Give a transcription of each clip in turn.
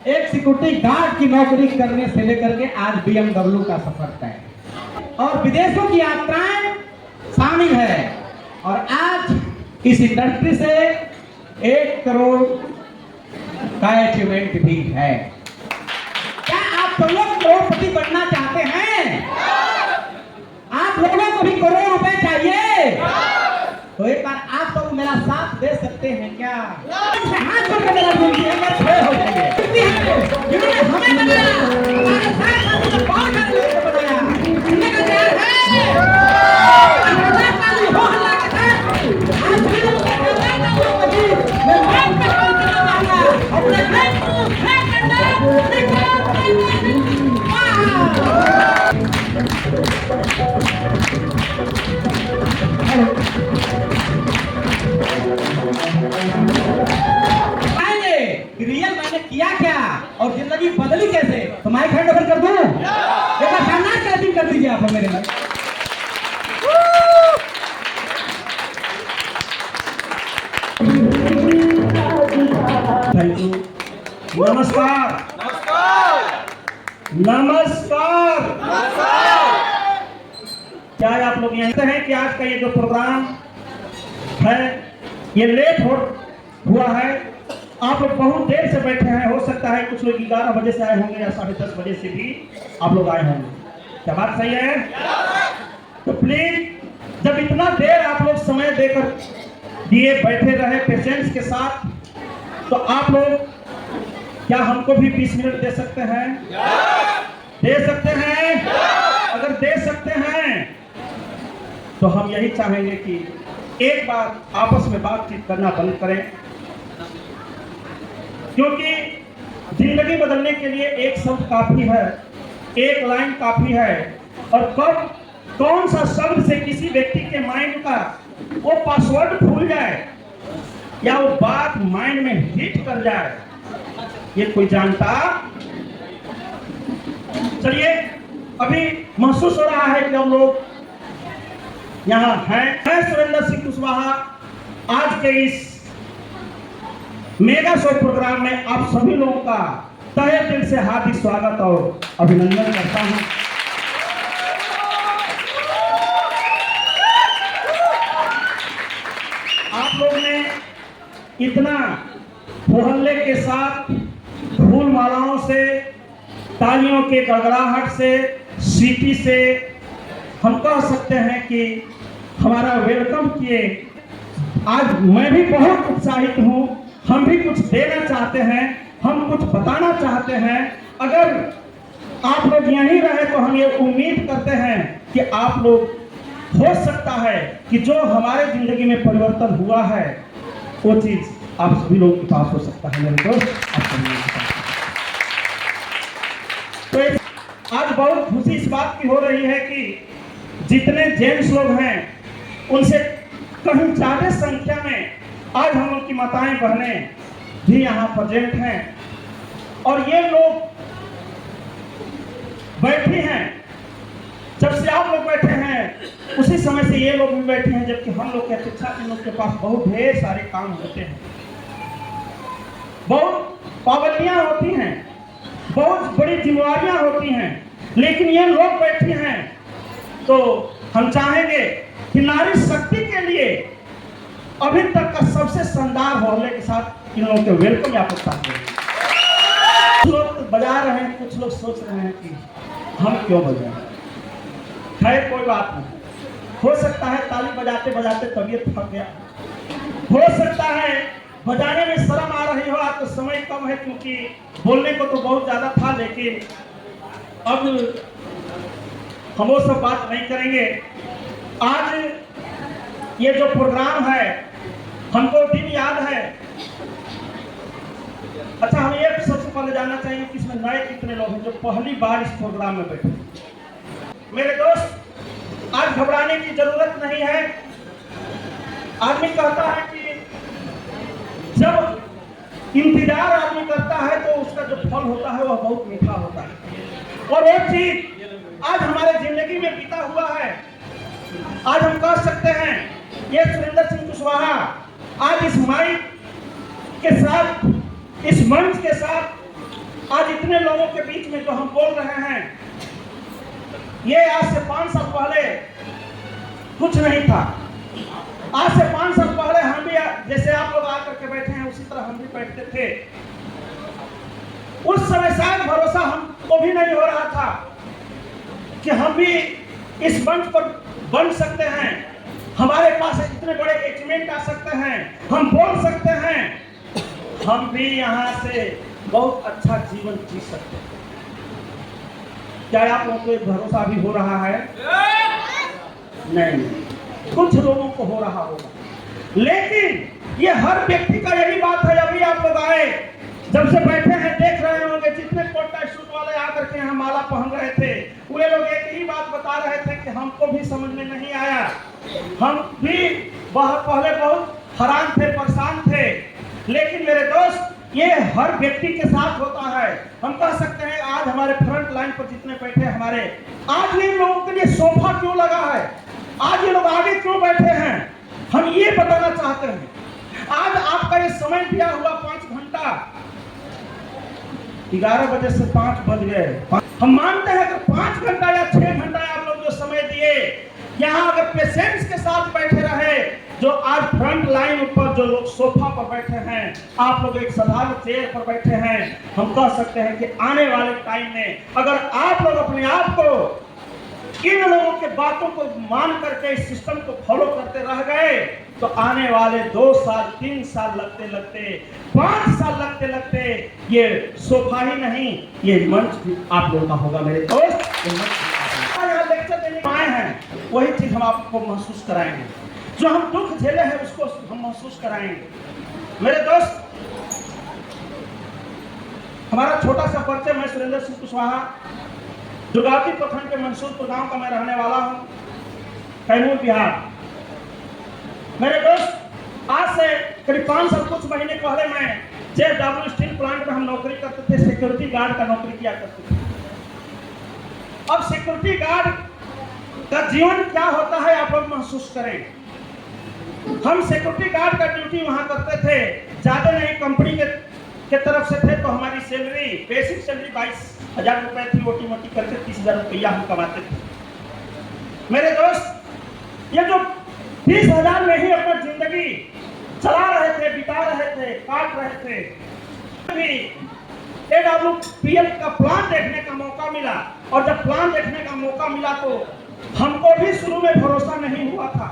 एक security guard की नौकरी करने से लेकर के आज BMW का सफर तय और विदेशों की यात्राएं शामिल है और आज इस इंडस्ट्री से 1 करोड़ का अचीवमेंट भी है। क्या आप सब लोग करोड़पति बनना चाहते हैं? आप लोगों को भी करोड़ रुपए चाहिए? तो एक बार आप सब मेरा साथ दे सकते हैं क्या? हाथ जोड़ के मेरा बोलिए, अगर खड़े हो जाएंगे। जिन्होंने हमें बनाया, हमारे साथ हमने बहुत सारे लोगों को बनाया। इन्हें का तैयार है। हमारे पाली हो हल्ला के साथ आज भी लोग कहते हैं लोगों की मैं बात पे कॉल करना चाहूँगा। अपने घर को है करना रियल मैंने किया क्या और जिंदगी बदली कैसे? तो माइक हैंड ओवर कर दूं? एक बार शानदार क्लैपिंग कर दीजिए आप मेरे लिए। Thank you. नमस्कार नमस्कार नमस्कार। क्या आप लोग यहाँ हैं कि आज का ये जो प्रोग्राम है ये लेट हुआ है? आप लोग बहुत देर से बैठे हैं, हो सकता है कुछ लोग 11 बजे से आए होंगे या 10:30 बजे से भी आप लोग आए होंगे। क्या बात सही है? तो प्लीज जब इतना देर आप लोग समय देकर दिए बैठे रहे पेशेंस के साथ, तो आप लोग क्या हमको भी 20 मिनट दे सकते हैं? दे सकते हैं? अगर दे सकते हैं तो हम यही चाहेंगे कि एक बार आपस में बातचीत करना बंद करें, क्योंकि जिंदगी बदलने के लिए एक शब्द काफी है, एक लाइन काफी है। और कब कौन सा शब्द से किसी व्यक्ति के माइंड का वो पासवर्ड भूल जाए या वो बात माइंड में हिट कर जाए, ये कोई जानता? चलिए, अभी महसूस हो रहा है कि हम लोग यहाँ हैं। मैं सुरेंद्र सिंह कुशवाहा आज के इस मेगा शो प्रोग्राम में आप सभी लोगों का तहे दिल से हार्दिक स्वागत और अभिनंदन करता हूं। आप लोग ने इतना होहल्ले के साथ, फूल मालाओं से, तालियों के गड़गड़ाहट से, सीटी से हम कह सकते हैं कि हमारा वेलकम किए। आज मैं भी बहुत उत्साहित हूं। हम भी कुछ देना चाहते हैं, हम कुछ बताना चाहते हैं। अगर आप लोग यहीं रहे तो हम ये उम्मीद करते हैं कि आप लोग, हो सकता है कि जो हमारे जिंदगी में परिवर्तन हुआ है वो चीज आप सभी लोगों के पास हो सकता है। मेरे दोस्त, आप सभी लोगों के पास। तो आज बहुत खुशी इस बात की हो रही है कि जितने जेंट्स लोग हैं उनसे कहीं ज्यादा संख्या में आज हम लोग की माताएं बहनें भी यहाँ प्रेजेंट हैं और ये लोग बैठी हैं। जब से आप लोग बैठे हैं उसी समय से ये लोग भी बैठे हैं, जबकि हम लोग की अपेक्षा इन लोग के पास बहुत ढेर सारे काम होते हैं, बहुत पाबंदियां होती हैं, बहुत बड़ी जिम्मेवारियां होती हैं, लेकिन ये लोग बैठे हैं। तो हम चाहेंगे कि नारी शक्ति के लिए अभी तक का सबसे शानदार होने के साथ इन लोगों के वेलकम या प्रोत्साहन देंगे। कुछ लोग बजा रहे हैं, कुछ लोग सोच रहे हैं कि हम क्यों बजाएं। खैर कोई बात नहीं, हो सकता है ताली बजाते बजाते तबीयत थक गया, हो सकता है बजाने में शर्म आ रही हो, आपको समय कम है क्योंकि बोलने को तो बहुत ज्यादा था, लेकिन अब हम वो सब बात नहीं करेंगे। आज ये जो प्रोग्राम है हमको दिन याद है। अच्छा, हम ये सबसे पहले जानना चाहिए कि इसमें नए कितने लोग हैं जो पहली बार इस प्रोग्राम में बैठे। मेरे दोस्त, आज घबराने की जरूरत नहीं है। आदमी कहता है कि जब इंतजार आदमी करता है तो उसका जो फल होता है वह बहुत मीठा होता है, और वो चीज आज हमारे जिंदगी में बीता हुआ है। आज हम कह सकते हैं ये सुरेंद्र सिंह कुशवाहा आज इस माइक के साथ, इस मंच के साथ आज इतने लोगों के बीच में जो हम बोल रहे हैं, ये आज से 5 साल पहले कुछ नहीं था। आज से 5 साल पहले हम भी जैसे आप लोग आकर के बैठे हैं उसी तरह हम भी बैठते थे। उस समय शायद भरोसा हमको भी नहीं हो रहा था कि हम भी इस मंच पर बन सकते हैं, हमारे पास इतने बड़े अचीवमेंट आ सकते हैं, हम बोल सकते हैं, हम भी यहाँ से बहुत अच्छा जीवन जी सकते हैं। क्या आप लोगों को भरोसा भी हो रहा है? नहीं, कुछ लोगों को हो रहा होगा, लेकिन ये हर व्यक्ति का यही बात है। अभी आप लोग आए, जब से बैठे हैं देख रहे होंगे जितने कोटा सूट वाले आकर के यहाँ माला पहन रहे थे, वे लोग एक ही बात बता रहे थे कि हमको भी समझ में नहीं आया, हम भी पहले बहुत हैरान थे, परेशान थे। लेकिन मेरे दोस्त, ये हर व्यक्ति के साथ होता है। हम कह सकते हैं आज हमारे फ्रंट लाइन पर जितने बैठे हमारे, आज ये लोगों के लिए सोफा क्यों लगा है, आज ये लोग आगे क्यों बैठे हैं, हम ये बताना चाहते हैं। आज आपका ये समय दिया हुआ 5 घंटा, 11 बजे से 5 बज गए। हम मानते हैं कि 5 घंटा या 6 घंटा आप लोग जो समय दिए, यहाँ अगर पेशेंस के साथ बैठे रहे, जो आज फ्रंट लाइन पर जो लोग सोफा पर बैठे हैं, आप लोग एक साधारण चेयर पर बैठे हैं, हम कह सकते हैं कि आने वाले टाइम में अगर आप लोग अपने आप को इन लोगों के बातों को मान करके इस सिस्टम को फॉलो करते रह गए, तो आने वाले 2 साल 3 साल लगते लगते 5 साल लगते लगते ये सोफा ही नहीं, ये मंच भी आप लोगों का होगा मेरे दोस्त। यहाँ लेक्चर देने आए हैं, वही चीज हम आपको महसूस कराएंगे, जो हम दुख झेले हैं उसको हम महसूस कराएंगे। मेरे दोस्त, हमारा छोटा सा परिचय, मैं सुरेंद्र सिंह कुशवाहा, दुर्गावती प्रखंड के मंसूरपुर गांव का मैं रहने वाला हूं, कैमूर बिहार। मेरे दोस्त, आज से करीब 5 साल कुछ महीने पहले मैं JSW स्टील प्लांट में हम नौकरी करते थे, सिक्योरिटी गार्ड का नौकरी किया करते थे। अब सिक्योरिटी गार्ड का जीवन क्या होता है आप लोग महसूस करें। हम सिक्योरिटी गार्ड का ड्यूटी वहां करते थे, ज्यादा नहीं, कंपनी के तरफ से थे, तो हमारी सैलरी, बेसिक सैलरी 22,000 रुपए थी, मोटी मोटी करके 30,000 रुपया हम कमाते थे। मेरे दोस्त, ये जो 30,000 में ही अपना जिंदगी चला रहे थे, बिता रहे थे, काट रहे थे। AWPL का प्लान देखने का मौका मिला, और जब प्लान देखने का मौका मिला तो हमको भी शुरू में भरोसा नहीं हुआ था।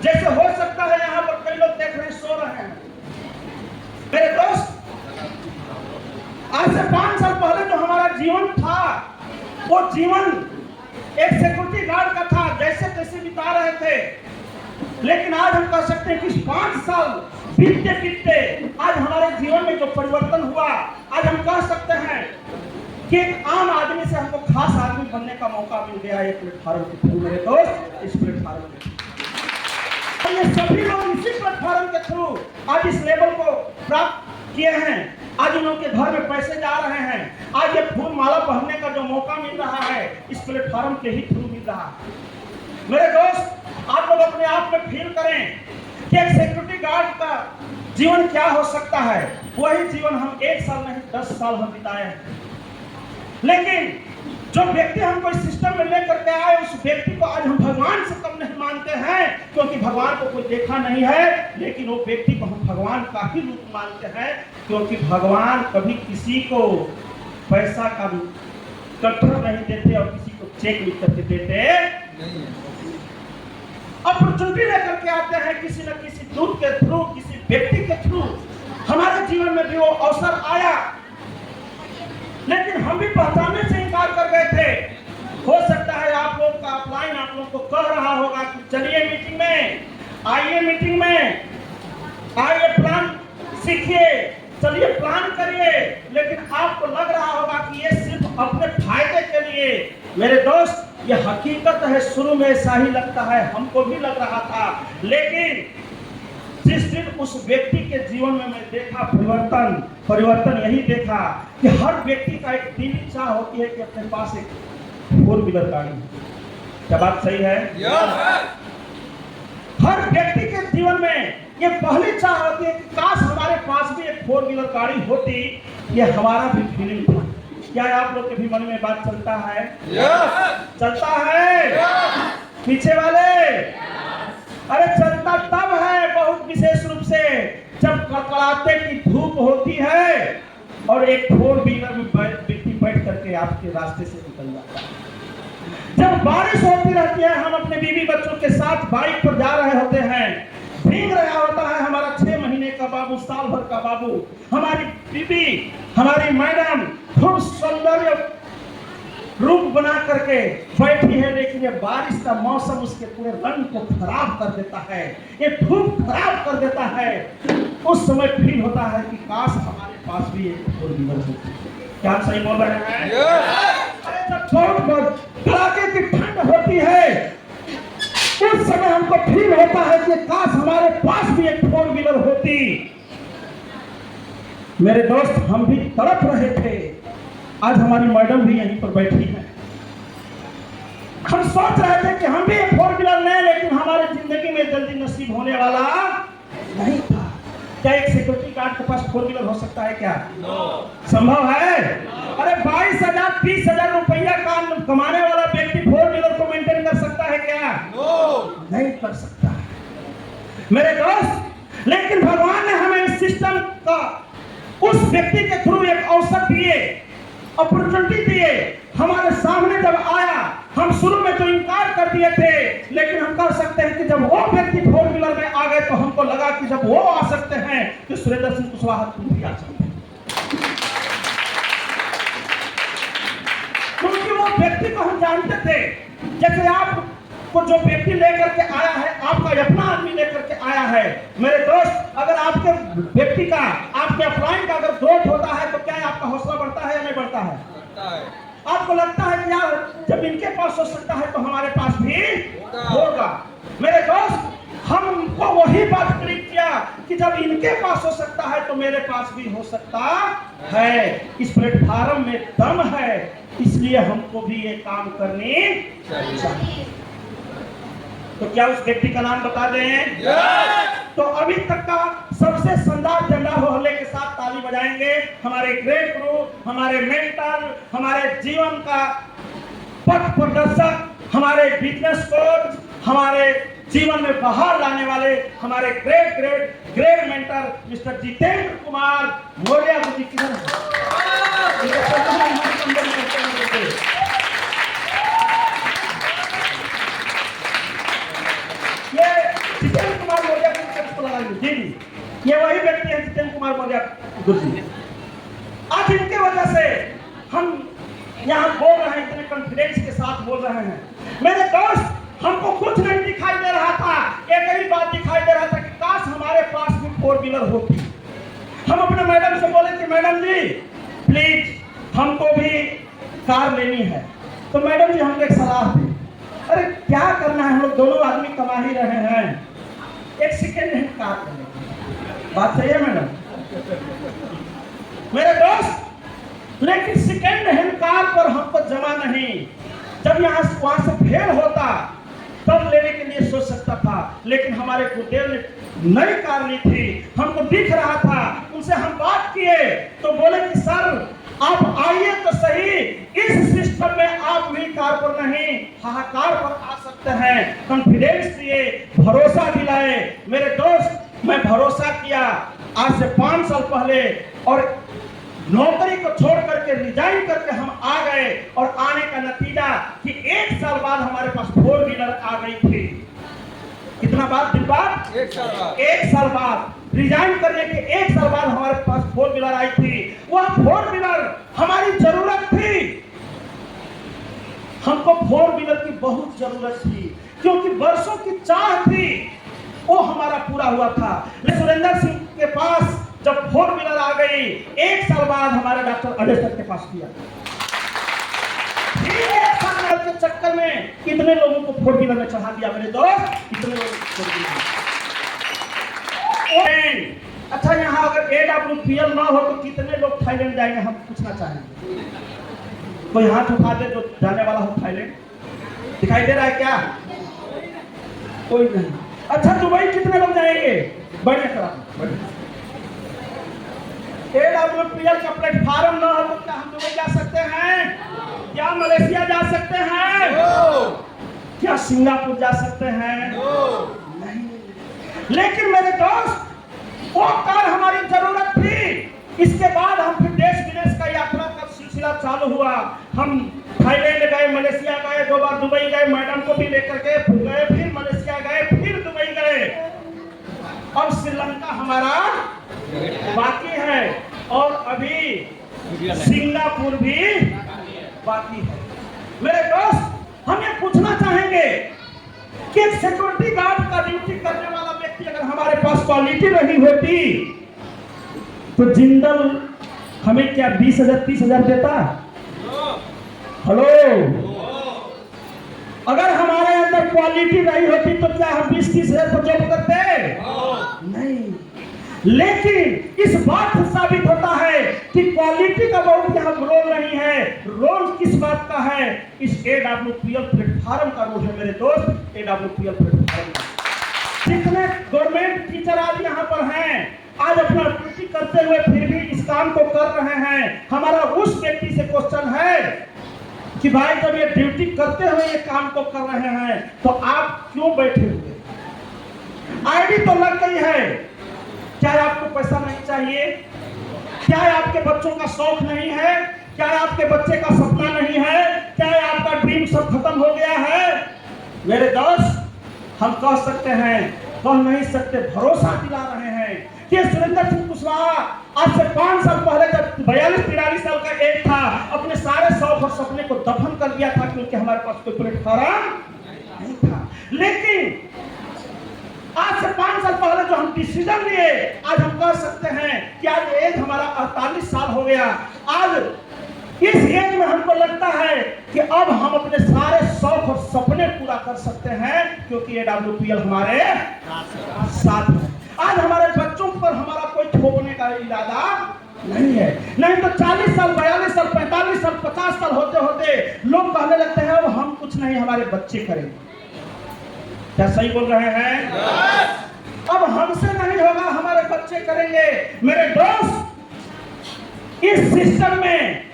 जैसे हो सकता है यहाँ पर कई लोग देख रहे, सो रहे हैं। मेरे दोस्त, आज से 5 साल पहले जो हमारा जीवन था, वो जीवन एक सिक्योरिटी गार्ड का था, जैसे तैसे बिता रहे थे। लेकिन आज हम कह सकते हैं कि 5 साल बीतते बीतते आज हमारे जीवन में जो परिवर्तन हुआ, आज हम कह सकते हैं कि एक आम आदमी से हमको खास आदमी बनने का मौका मिल गया है प्लेटफॉर्म के थ्रू। मेरे दोस्त, इस प्लेटफॉर्म के ये सभी लोग इसी प्लेटफॉर्म के थ्रू आज इस लेवल को प्राप्त किए हैं। आज इन लोगों के घर में पैसे जा रहे हैं, आज ये फूल माला पहनने का जो मौका मिल रहा है, इस प्लेटफॉर्म के ही थ्रू मिल रहा है। मेरे दोस्त, आप लोग अपने आप में फील करें कि एक सिक्योरिटी गार्ड का जीवन क्या हो सकता है। वही जीवन हम 1 साल नहीं 10 साल हम बिताए हैं। लेकिन जो व्यक्ति हमको इस सिस्टम में लेकर के आए, उस व्यक्ति को आज हम भगवान से कम नहीं मानते हैं, क्योंकि भगवान को कोई देखा नहीं है, लेकिन वो व्यक्ति को हम भगवान का ही रूप मानते हैं, क्योंकि भगवान कभी किसी को पैसा का कट्टर नहीं देते और किसी को चेक लिख करके देते नहीं। अपॉर्चुनिटी लेकर के आते हैं, किसी न किसी दूत के थ्रू, किसी व्यक्ति के थ्रू। हमारे जीवन में भी वो अवसर आया, लेकिन हम भी पहचानने से इनकार कर गए थे। हो सकता है आप लोग का अपलाइन आप लोग को कह रहा होगा कि चलिए मीटिंग में आइए, मीटिंग में आइए, प्लान सीखिए, चलिए प्लान करिए, लेकिन आपको लग रहा होगा कि ये सिर्फ अपने फायदे के लिए। मेरे दोस्त, ये हकीकत है, शुरू में ऐसा ही लगता है, हमको भी लग रहा था, लेकिन जिस दिन उस व्यक्ति के जीवन में मैं देखा परिवर्तन यही देखा कि हर व्यक्ति का एक दिली इच्छा होती है कि अपने पास एक 4 व्हीलर गाड़ी। क्या बात सही है? हर व्यक्ति के जीवन जीवन में ये पहली चाह होती है कि काश हमारे पास भी एक 4 व्हीलर गाड़ी होती। ये हमारा भी फीलिंग था। क्या आप लोग के भी मन में बात चलता है? चलता है? पीछे वाले अरे चलता तब है बहुत विशेष रूप से जब कड़कड़ाते की धूप होती है और एक 4 व्हीलर में व्यक्ति बैठ करके आपके रास्ते से निकल जाता है। जब बारिश होती रहती है, हम अपने बीवी बच्चों के साथ बाइक पर जा रहे होते हैं, भीग रहा होता है हमारा 6 महीने का बाबू, साल भर का बाबू, हमारी बीवी, हमारी मैडम खूब सौंदर्य रूप बना करके बैठी है, लेकिन ये बारिश का मौसम उसके पूरे रंग को खराब कर देता है, ये धूप खराब कर देता है। उस समय फील होता है कि काश हमारे पास भी एक 4 व्हीलर होती। क्या सही बोल रहे हैं? अरे जब बहुत कड़ाके की ठंड होती है, उस समय हमको फील होता है कि काश हमारे पास भी एक 4 व्हीलर होती। मेरे दोस्त, हम भी तड़प रहे थे। आज हमारी मैडम भी यहीं पर बैठी है। हम सोच रहे थे कि हम भी एक 4 व्हीलर लें, लेकिन हमारे जिंदगी में जल्दी नसीब होने वाला नहीं था। क्या एक सिक्योरिटी गार्ड के पास 4 व्हीलर हो सकता है क्या? संभव है? अरे 22,000 30,000 रुपया कमाने वाला व्यक्ति 4 व्हीलर को मेंटेन कर सकता है क्या? नहीं कर सकता है मेरे दोस्त। लेकिन भगवान ने हमें इस सिस्टम का उस व्यक्ति के थ्रू एक अवसर दिए, अपॉर्चुनिटी दिए। हमारे सामने जब आया, हम शुरू में तो इनकार कर दिए थे, लेकिन हम कह सकते हैं कि जब वो व्यक्ति 4 व्हीलर में आ गए तो हमको लगा कि जब वो आ सकते हैं तो सुरेंद्र सिंह कुशवाहा तुम भी आ सकते हैं। क्योंकि वो व्यक्ति को हम जानते थे। जैसे आपको जो व्यक्ति लेकर के आया है, आपका अपना आदमी लेकर के आया है। मेरे दोस्त, अगर आपके व्यक्ति का, आपके अपलाइन का अगर ग्रोथ होता है तो क्या आपका हौसला बढ़ता है या नहीं बढ़ता है? आपको लगता है कि यार जब इनके पास हो सकता है तो हमारे पास भी होगा। मेरे दोस्त, हमको वही बात क्लिक किया कि जब इनके पास हो सकता है तो मेरे पास भी हो सकता है। इस प्लेटफार्म में दम है, इसलिए हमको भी ये काम करने चाहिए। तो क्या उस व्यक्ति का नाम बता दें? तो अभी तक का सबसे शानदार झंडा होले के साथ ताली बजाएंगे हमारे ग्रेट गुरु, हमारे मेंटर, हमारे जीवन का पथ प्रदर्शक, हमारे बिजनेस कोच, हमारे जीवन में बहार लाने वाले हमारे great mentor mister Jitendra Kumar Maurya ji. किधर ये जितेंद्र कुमार मौर्य जी, ये वही व्यक्ति है जितेंद्र कुमार मौर्य गुरु जी। आज इनके वजह से हम यहाँ बोल रहे हैं, इतने कॉन्फिडेंस के साथ बोल रहे हैं। मेरे दोस्त, हमको कुछ नहीं दिखाई दे रहा था, एक ही बात दिखाई दे रहा था कि काश हमारे पास भी 4 व्हीलर होती। हम अपने मैडम से बोले कि मैडम जी प्लीज हमको भी कार लेनी है। तो मैडम जी हमको एक सलाह दी, अरे क्या करना है, हम लोग दोनों आदमी कमा ही रहे हैं, एक सेकेंड हैंड कार लेंगे। बात सही है मैडम? मेरे दोस्त, लेकिन सेकेंड हैंड कार पर हमको जमा नहीं। जब यहाँ वहां से फेल होता तब लेने के लिए सोच सकता था, लेकिन हमारे गुरुदेव ने नई कार ली थी, हमको दिख रहा था। उनसे हम बात किए तो बोले कि सर आप आइए तो सही, इस सिस्टम में आप भी कार पर नहीं हाहाकार पर आ सकते हैं। कॉन्फिडेंस दिए, भरोसा दिलाए। मेरे दोस्त, मैं भरोसा किया आज से 5 साल पहले, और नौकरी को छोड़ करके रिजाइन करके हम आ गए, और आने का नतीजा कि 1 साल बाद हमारे पास 4 व्हीलर आ गई थी। कितना दिन बाद? 1 साल बाद। 1 साल बाद रिजाइन करने के 1 साल बाद हमारे पास 4 व्हीलर आई थी। वह 4 व्हीलर हमारी जरूरत थी। हमको 4 व्हीलर की बहुत जरूरत थी, क्योंकि वर्षों की चाह थी, वो हमारा पूरा हुआ था। सुरेंद्र सिंह के पास जब 4 व्हीलर आ गई, 1 साल बाद हमारे डॉक्टर अजय सर के पास किया। 1 साल के चक्कर में कितने लोगों को 4 व्हीलर में चढ़ा दिया मेरे दोस्त, कितने लोग। अच्छा, यहाँ अगर AWPL ना हो तो कितने लोग थाईलैंड जाएंगे, हम पूछना चाहेंगे। कोई हाथ उठा दे जो जाने वाला हो थाईलैंड। दिखाई दे रहा है क्या? कोई नहीं। अच्छा दुबई कितने लोग जाएंगे? बढ़िया करा। AWPL का प्लेटफार्म न हो तो क्या हम दुबई जा सकते हैं? क्या मलेशिया जा सकते हैं? क्या सिंगापुर जा सकते हैं? नहीं। लेकिन मेरे दोस्त, वो कार हमारी जरूरत थी। इसके बाद हम फिर देश विदेश का यात्रा का सिलसिला चालू हुआ। हम थाईलैंड गए, मलेशिया गए, 2 बार दुबई गए, मैडम को भी लेकर गए, फिर मलेशिया गए, फिर दुबई गए। अब श्रीलंका हमारा बाकी है और अभी सिंगापुर भी बाकी है। मेरे दोस्त, हम ये पूछना चाहेंगे कि एक सिक्योरिटी गार्ड का ड्यूटी करने वाला व्यक्ति अगर हमारे पास क्वालिटी नहीं होती तो जिंदल हमें क्या 20,000 30,000 देता? हेलो, अगर हमारे अंदर क्वालिटी नहीं होती तो क्या हम 20-30,000 पर जॉब करते? नहीं। लेकिन इस बात से साबित होता है कि क्वालिटी का बहुत यहाँ रोल नहीं है। रोल किस बात का है? इस AWPL प्लेटफार्म का रोल है मेरे दोस्त। AWPL प्लेटफार्म जितने गवर्नमेंट टीचर आज यहाँ पर हैं, आज अपना ड्यूटी करते हुए फिर भी इस काम को कर रहे हैं। हमारा उस व्यक्ति से क्वेश्चन है कि भाई जब ये ड्यूटी करते हुए ये काम को कर रहे हैं तो आप क्यों बैठे हुए? आईडी तो लग गई है, क्या आपको पैसा नहीं चाहिए? क्या आपके बच्चों का शौक नहीं है? क्या आपके बच्चे का सपना नहीं है? क्या आपका ड्रीम सब खत्म हो गया है? मेरे दोस्त, हम कह सकते हैं, कह नहीं सकते, भरोसा दिला रहे हैं कि सुरेंद्र सिंह कुशवाहा आज से 5 साल पहले जब 42-43 साल का एज था, अपने सारे शौक और सपने को दफन कर दिया था क्योंकि हमारे पास कोई प्लेटफॉर्म नहीं था। लेकिन आज से 5 साल पहले जो हम डिसीजन लिए, आज हम कह सकते हैं कि आज एज हमारा 48 साल हो गया। आज इस एज में हमको लगता है कि अब हम अपने सारे शौक और सपने पूरा कर सकते हैं क्योंकि AWPL हमारे साथ है। आज हमारे बच्चों पर हमारा कोई थोपने का इरादा नहीं है। नहीं तो 40 साल, 42 साल, 45 साल, 50 साल होते होते लोग कहने लगते हैं अब हम कुछ नहीं, हमारे बच्चे करेंगे। क्या सही बोल रहे हैं? अब हमसे नहीं होगा, हमारे बच्चे करेंगे। मेरे दोस्त, इस सिस्टम में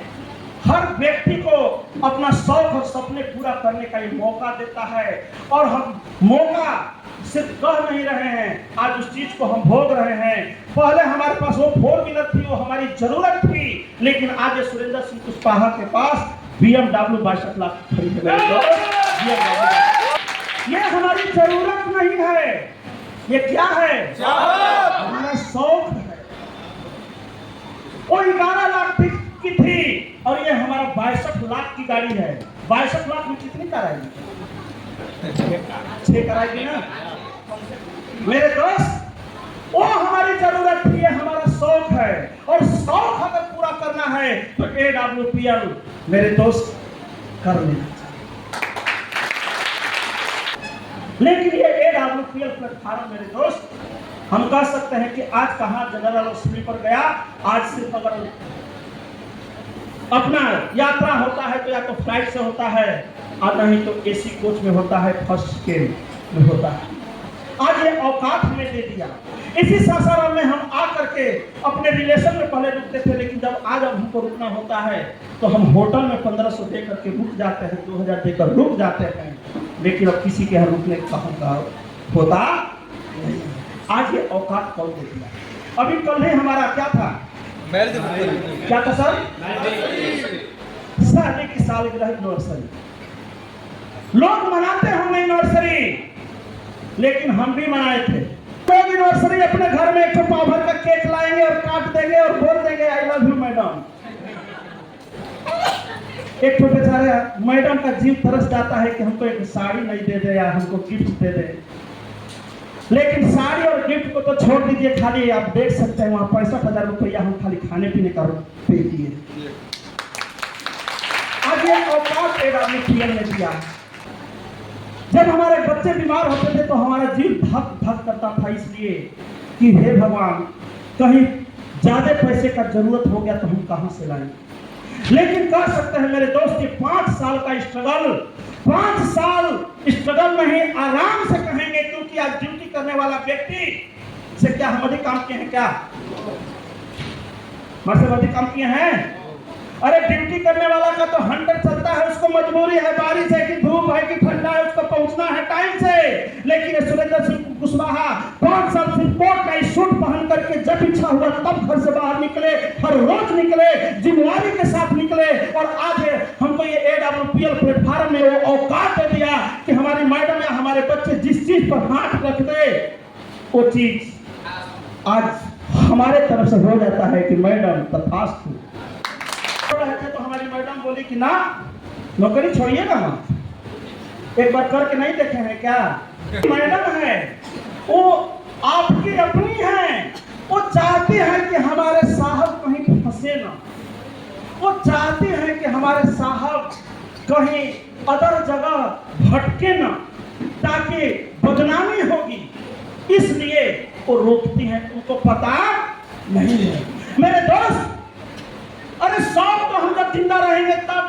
हर व्यक्ति को अपना शौक और सपने पूरा करने का ये मौका देता है और हम मौका सिर्फ कह नहीं रहे हैं, आज उस चीज को हम भोग रहे हैं। पहले हमारे पास वो 4 व्हीलर थी, वो हमारी जरूरत थी, लेकिन आज सुरेंद्र सिंह कुशवाहा के पास BMW 62 लाख खरीद है। ये हमारी जरूरत नहीं है, ये क्या है? हमारा शौक है। वो 11 लाख की थी और ये हमारा 62 लाख की गाड़ी है। 62 लाख में कितनी कार आएगी? 6 कार आएगी ना। मेरे दोस्त, वो हमारी जरूरत थी, ये हमारा शौक है और शौक अगर पूरा करना है तो AWPL मेरे दोस्त कर लेना। लेकिन ये AWPL प्लेटफार्म मेरे दोस्त, हम कह सकते हैं कि आज कहाँ जनरल और स्लीपर गया। आज सिर्फ अगर अपना यात्रा होता है तो या तो फ्लाइट से होता है और नहीं तो AC कोच में होता है, फर्स्ट केन में होता है। आज ये औकात हमें दे दिया। इसी सासाराम में हम आ करके अपने रिलेशन में पहले रुकते थे, लेकिन जब आज अब हमको रुकना होता है तो हम होटल में 1500 दे करके रुक जाते हैं, 2000 देकर रुक जाते हैं, लेकिन अब किसी के यहाँ रुकने का होता नहीं। आज ये औकात कौन दे दिया? अभी कल ही हमारा क्या था? क्या था सर? शादी की सालगिरह एनिवर्सरी। लोग मनाते होंगे एनिवर्सरी, लेकिन हम भी मनाए थे। लोग एनिवर्सरी अपने घर में एक पाव भर का केक लाएंगे और काट देंगे और बोल देंगे आई लव यू मैडम। एक तो बेचारे मैडम का जीव तरस जाता है कि हमको एक साड़ी नहीं दे दे या हमको गिफ्ट दे दे। लेकिन साड़ी और गिफ्ट को तो छोड़ दीजिए, खाली आप देख सकते हैं वहां 65,000 रुपया हम खाली खाने पीने का पे दिए। आज ये औकात AWPL ने दिया। जब हमारे बच्चे बीमार होते थे तो हमारा जीव धक धक करता था, इसलिए कि हे भगवान, कहीं ज्यादा पैसे का जरूरत हो गया तो हम कहां से लाएंगे। लेकिन कह सकते हैं मेरे दोस्त कि 5 साल का स्ट्रगल, 5 साल स्ट्रगल नहीं आराम से कहेंगे, क्योंकि आज ड्यूटी करने वाला व्यक्ति से क्या हम अधिक काम किए हैं? क्या हमसे अधिक काम किए हैं? अरे ड्यूटी करने वाला का तो 100 चलता है, उसको मजबूरी है, बारिश है कि धूप है कि ठंडा है, उसको पहुंचना है टाइम से। लेकिन सुरेंद्र सिंह कुशवाहा 5 साल से कोट का सूट पहन करके जब इच्छा हुआ तब घर से बाहर निकले, हर रोज निकले, जिम्मेवारी के साथ निकले। और आज हमको ये AWPL प्लेटफार्म में वो औकात दे दिया कि हमारी मैडम या हमारे बच्चे जिस चीज पर हाथ रखते वो चीज आज हमारे तरफ से हो जाता है कि मैडम तथास्तु। तो हमारी मैडम बोली कि ना नौकरी छोड़िएगा मत। एक बार करके नहीं देखे हैं क्या? मैडम है वो आपकी अपनी है, वो चाहती है कि हमारे साहब कहीं फंसे ना, वो चाहती है कि हमारे साहब कहीं अदर जगह भटके ना, ताकि बदनामी होगी, इसलिए वो रोकती हैं। उनको पता नहीं है मेरे दोस्त। अरे सब तो हम जब जिंदा रहेंगे तब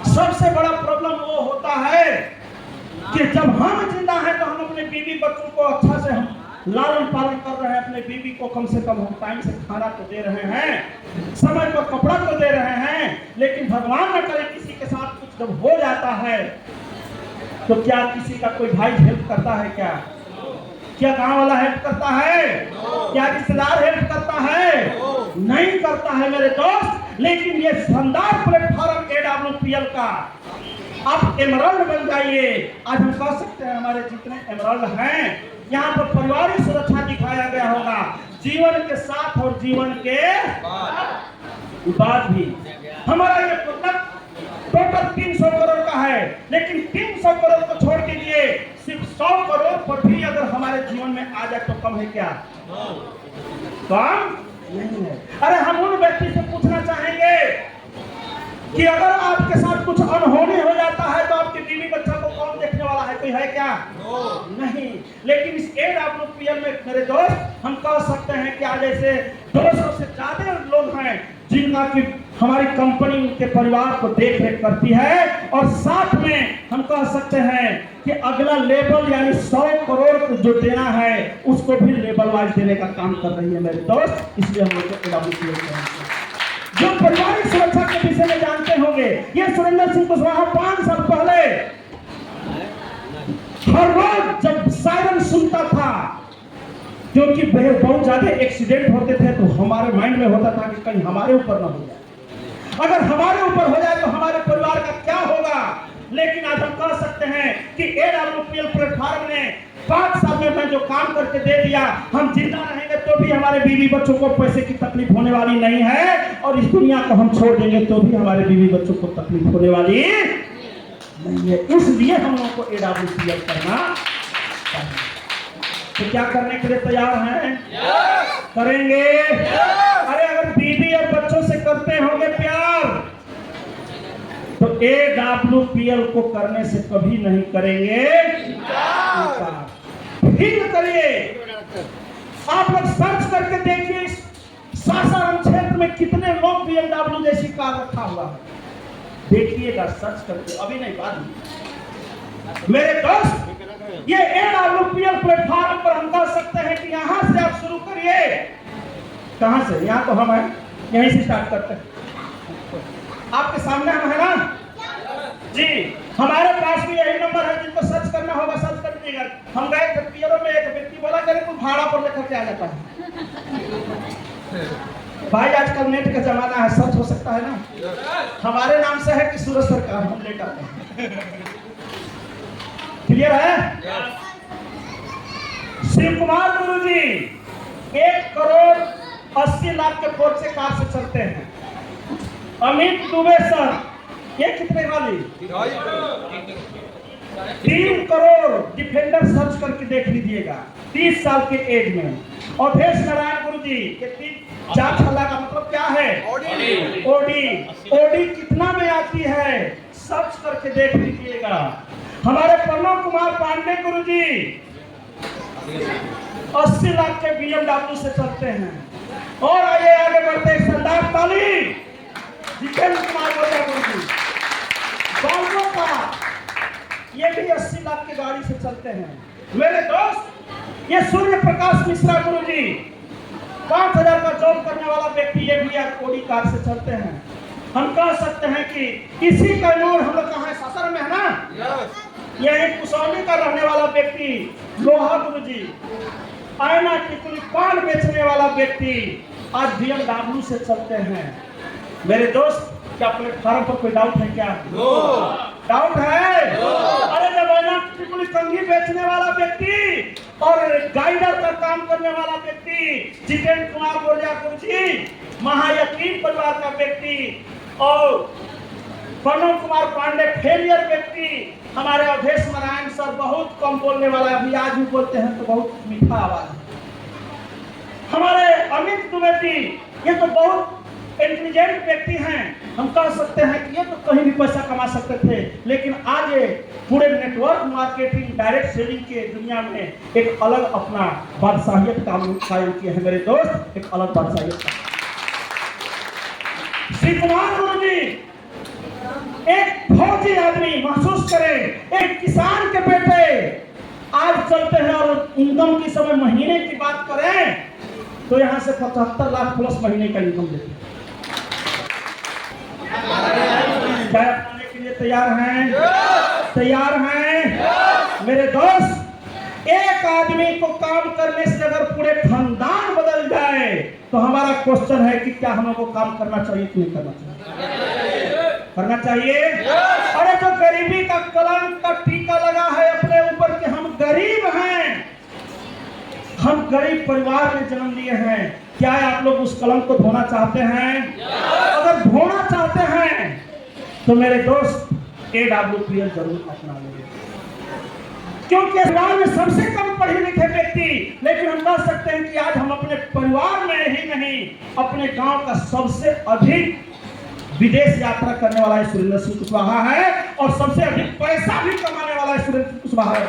सबसे बड़ा प्रॉब्लम वो होता है कि जब हम जिंदा हैं तो हम अपने बीवी बच्चों को अच्छा से हम लालन पालन कर रहे हैं, अपने बीवी को कम से कम हम टाइम से खाना तो दे रहे हैं, समय पर कपड़ा तो दे रहे हैं। लेकिन भगवान न करे किसी के साथ कुछ जब हो जाता है तो क्या किसी का कोई भाई हेल्प करता है? क्या गांव वाला हेल्प करता है? क्या रिश्तेदार हेल्प करता है? नहीं करता है मेरे दोस्त। लेकिन ये शानदार प्लेटफॉर्म AWPL का आप एमरल्ड बन जाइए। आज हम कह सकते हैं हमारे जितने एमरल्ड हैं यहाँ पर पारिवारिक सुरक्षा दिखाया गया होगा, जीवन के साथ और जीवन के बाद भी। हमारा ये प्रोडक्ट टोटल 300 करोड़ का है, लेकिन 300 करोड़ को छोड़ दीजिए, सिर्फ 100 करोड़ पर भी अगर हमारे जीवन में आ जाए तो कम है क्या? कम नहीं है। अरे हम उन व्यक्ति से पूछना चाहेंगे कि अगर आपके साथ कुछ अनहोनी हो जाता है तो आपके बीवी बच्चा को कौन देखने वाला है? कोई है क्या? नहीं। लेकिन इस AWPL में मेरे दोस्त हम कह सकते हैं कि आज ऐसे 200 से ज्यादा लोग हैं जिनका कि हमारी कंपनी उनके परिवार को देख रेख करती है। और साथ में हम कह सकते हैं कि अगला लेवल यानी 100 करोड़ को जो देना है उसको भी लेवल वाइज देने का काम कर रही है मेरे दोस्त। इसलिए हम लोग AWPL करेंगे। जो पारिवारिक सुरक्षा के विषय में जानते होंगे, ये सुरेंद्र सिंह कुशवाहा 5 साल पहले हर रोज जब सायरन सुनता था, क्योंकि बहुत ज्यादा एक्सीडेंट होते थे, तो हमारे माइंड में होता था कि कहीं हमारे ऊपर ना हो जाए, अगर हमारे ऊपर हो जाए तो हमारे परिवार का क्या होगा। लेकिन आज हम कह सकते हैं कि AWPL प्लेटफॉर्म ने 5 साल में मैं जो काम करके दे दिया, हम जिंदा रहेंगे तो भी हमारे बीवी बच्चों को पैसे की तकलीफ होने वाली नहीं है, और इस दुनिया को हम छोड़ देंगे तो भी हमारे बीवी बच्चों को तकलीफ होने वाली नहीं है। इसलिए हम लोगों को AWPL करना चाहिए। तो क्या करने के लिए तैयार हैं? करेंगे। अरे अगर बीवी और बच्चों से करते होंगे प्यार तो AWPL को करने से कभी नहीं करेंगे। फील करिए, आप लोग सर्च करके देखिए सासाराम क्षेत्र में कितने लोग BMW जैसी कार रखा हुआ है, देखिएगा सर्च करके, अभी नहीं बाद में। मेरे दोस्त, ये AWPL प्लेटफॉर्म पर हम कह सकते हैं कि यहां से आप शुरू करिए। कहां से? यहां तो हम हैं, यहीं से स्टार्ट करते हैं। आपके सामने हम है ना जी। हमारे पास भी यही नंबर है, जिनको सर्च करना होगा सर्च कर दीजिएगा। हम गए थे पियरों में, एक व्यक्ति बोला करे तू भाड़ा पर लेकर के आ जाता है। भाई आजकल नेट का जमाना है, सर्च हो सकता है ना। हमारे नाम से है कि सूरज सरकार, हम लेकर आते हैं। क्लियर है? शिव कुमार गुरु जी 1 करोड़ 80 लाख के कोर्ट से कार से चलते हैं। अमित दुबे सर ये कितने वाली? 3 करोड़ डिफेंडर सर्च करके देख लीजिएगा, 30 साल के एज में। अवधेश नारायण गुरु जी ये 4 लाख का मतलब क्या है? ओडी कितना में आती है? सर्च करके देख लीजिएगा। हमारे प्रणव कुमार पांडे गुरु जी 80 लाख के BMW से चलते हैं। और आइए आगे बढ़ते हैं, शानदार ताली जितेंद्र कुमार गुरु जी बालों का ये भी 80 लाख की गाड़ी से चलते हैं। मेरे दोस्त ये सूर्य प्रकाश मिश्रा गुरु जी 5,000 का जॉब करने वाला व्यक्ति, ये भी कोडी कार से चलते हैं। हम कह सकते हैं कि इसी का नूर हम लोग कहाँ है, सासर में है ना। यही कुसौनी का रहने वाला व्यक्ति लोहा गुरु जी, आयना टिकुली पान बेचने वाला व्यक्ति आज BMW से चलते हैं। मेरे दोस्त, क्या प्लेटफार्म पर कोई डाउट है क्या? डाउट है? अरे जब आयना टिकुली कंघी बेचने वाला व्यक्ति और गाइडर का काम करने वाला व्यक्ति जितेंद्र कुमार बोरिया गुरु जी, महायतीम परिवार का व्यक्ति, और प्रणव कुमार पांडे फेलियर व्यक्ति, हमारे अवधेश नारायण सर बहुत कम बोलने वाला, अभी आज भी बोलते हैं तो बहुत मीठा आवाज है। हमारे अमित द्विवेदी, ये तो बहुत इंटेलिजेंट व्यक्ति हैं। हम कह सकते हैं कि ये तो कहीं भी पैसा कमा सकते थे, लेकिन आज ये पूरे नेटवर्क मार्केटिंग डायरेक्ट सेलिंग के दुनिया में एक अलग अपना बादशाहियत कायम किए हैं। मेरे दोस्त, एक अलग बादशाहियत का श्री कुमार गुरु जी, एक फौजी आदमी महसूस करें, एक किसान के बेटे आज चलते हैं और इनकम की समय महीने की बात करें तो यहाँ से 75 लाख प्लस महीने का इनकम देते हैं। क्या अपनाने के लिए तैयार हैं? तैयार हैं? मेरे दोस्त, एक आदमी को काम करने से अगर पूरे खानदान बदल जाए तो हमारा क्वेश्चन है कि क्या हम लोगों को काम करना चाहिए कि नहीं करना चाहिए? करना चाहिए। अरे जो गरीबी का कलंक का टीका लगा है अपने ऊपर कि हम गरीब हैं, हम गरीब परिवार में जन्म लिए हैं, क्या आप लोग उस कलंक को धोना चाहते हैं? अगर धोना चाहते हैं तो मेरे दोस्त AWPL जरूर अपना लेंगे, क्योंकि परिवार में सबसे कम पढ़े लिखे व्यक्ति, लेकिन हम कह सकते हैं कि आज हम अपने परिवार में ही नहीं, अपने गांव का सबसे अधिक विदेश यात्रा करने वाला सुरेंद्र सिंह कुशवाहा है और सबसे अधिक पैसा भी कमाने वाला सुरेंद्र सिंह कुशवाहा है।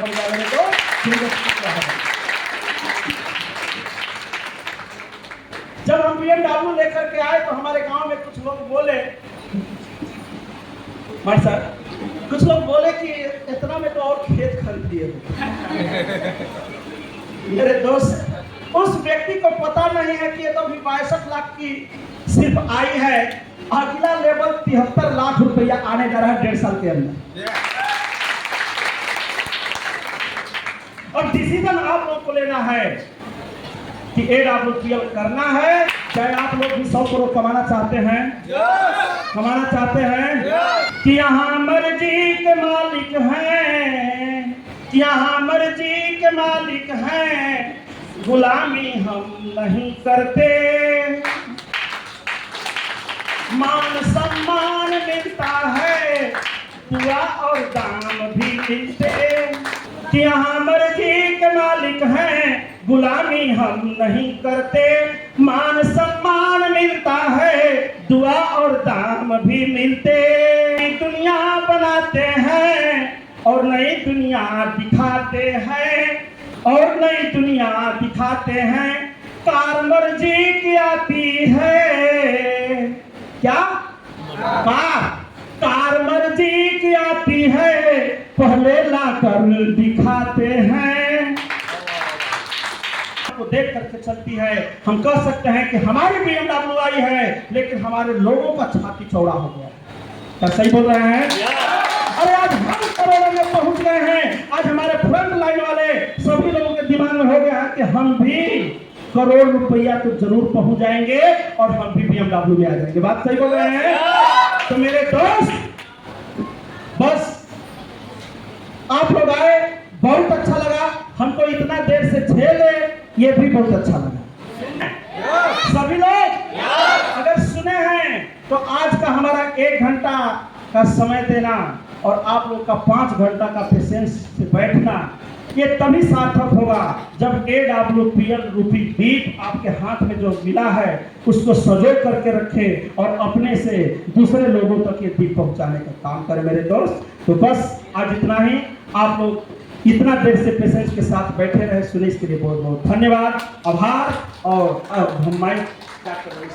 जब हम BMW लेकर के आए तो हमारे गांव में कुछ लोग बोले, भाई साहब, कुछ लोग बोले कि इतना में तो और खेत खरीद लिए। मेरे दोस्त, उस व्यक्ति को पता नहीं है कि ये तो भी 62 लाख की सिर्फ आई है, अगला लेवल 73 लाख रुपया आने जा रहा है 1.5 साल के अंदर। और डिसीजन आप लोग को लेना है कि AWPL करना है, चाहे आप लोग भी 100 करोड़ कमाना चाहते हैं, कमाना चाहते हैं कि यहाँ मर्जी के मालिक हैं, यहाँ मर्जी के मालिक हैं, गुलामी हम नहीं करते, मान सम्मान मिलता है, दुआ और दाम भी मिलते, कि यहाँ मर्जी के मालिक हैं, गुलामी हम नहीं करते, मान सम्मान मिलता है, दुआ और दाम भी मिलते, दुनिया बनाते हैं और नई दुनिया दिखाते हैं, और नई दुनिया दिखाते हैं, कार मर्जी की आती है, क्या कार मर्जी की आती है, पहले लाकर दिखाते हैं, को देख करके चलती है। हम कह सकते हैं कि हमारी BMW आई है, लेकिन हमारे लोगों का छाती चौड़ा हो गया। क्या सही बोल रहे हैं? अरे आज हम करोड़ों में पहुंच गए हैं, आज हमारे फ्रंट लाइन वाले सभी लोगों के दिमाग में हो गया है कि हम भी करोड़ रुपया तो जरूर पहुंच जाएंगे और हम भी BMW में आ जाएंगे। बात सही बोल रहे हैं? तो मेरे दोस्त, बस आप लोग आए, बहुत अच्छा लगा, हमको इतना देर से झेले, ये भी बहुत अच्छा लगा। सभी लोग अगर सुने हैं तो आज का हमारा 1 घंटा का समय देना और आप लोग का 5 घंटा का पेशेंस से बैठना, ये तभी सार्थक होगा जब AWPL रूपी दीप आपके हाथ में जो मिला है उसको सजो करके रखें और अपने से दूसरे लोगों तक ये दीप पहुंचाने का काम करें। मेरे दोस्त, तो बस आज इतना ही। आप लोग इतना देर से पेशेंस के साथ बैठे रहे, सुने, इसके लिए बहुत बहुत धन्यवाद, आभार। और अब हम माइक क्या कर रहे हैं?